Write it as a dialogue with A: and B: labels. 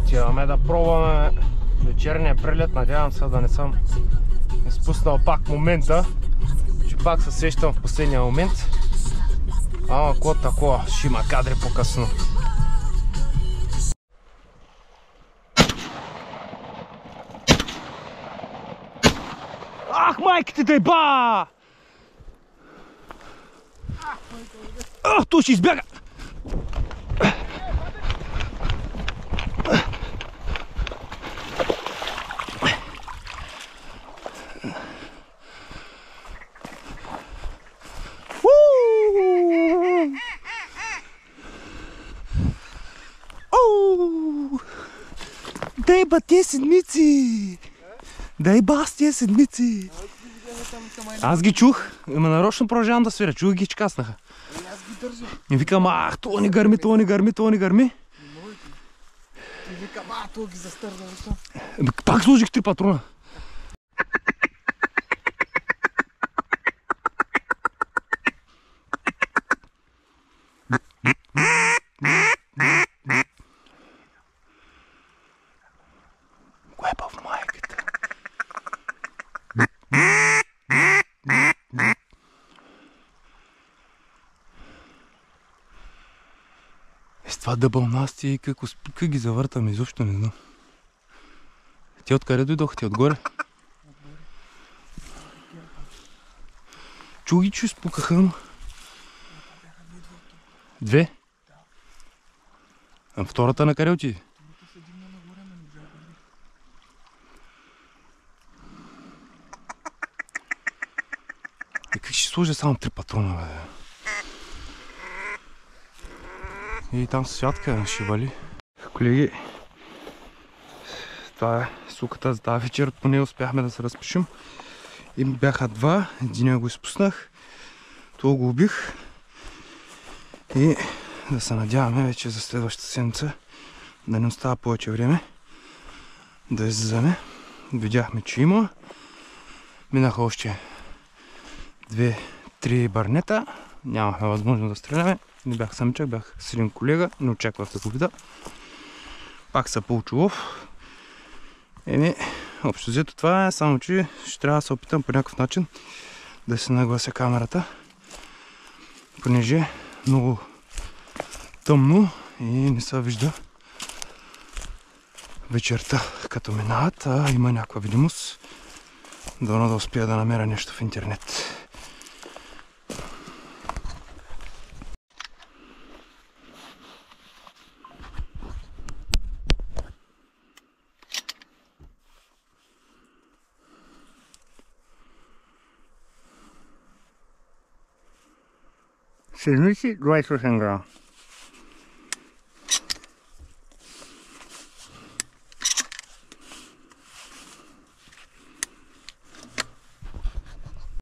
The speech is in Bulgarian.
A: Отиваме да пробваме вечерния прелет. Надявам се да не съм изпуснал пак момента, че пак се сещам в последния момент. Ама какво такова, ще има кадри по-късно. Ах, майките да еба! Ах, той ще избяга! Дай ба тия седмици! Дай ба с тия седмици! Аз ги чух, ама нарочно продължавам да свиря, чух ги, че каснаха.
B: Аз ги държа.
A: И викам, ах, това не гърми, това не гърми, това не гърми.
B: И викам, това ги застърна.
A: Пак сложих 3 патрона. Кое е в майката? С това дъбълнасти и как ги завъртам, изобщо не знам. Ти откъде дойдох? Ти отгоре? Чу ги, че спукаха, но... 2? А втората на къде отиде? И как ще сложа само 3 патрона, бе? И там святка ще вали. Колеги, това е суката за тази вечер. Поне успяхме да се разпишем. И бяха 2, един го изпуснах. Това го убих. И да се надяваме вече за следващата седмица да не остава повече време да излизаме. Видяхме, че има. Минаха още 2-3 барнета. Нямахме възможност да стреляме. Не бях самичък, бях с един колега. Не очаквах да го видя. Пак се получи лов. Общо взето това е, само че ще трябва да се опитам по някакъв начин да се наглася камерата. Понеже е много тъмно и не се вижда вечерта като минават, а има някаква видимост. Дано да успея да намеря нещо в интернет. Седмици 28 грама.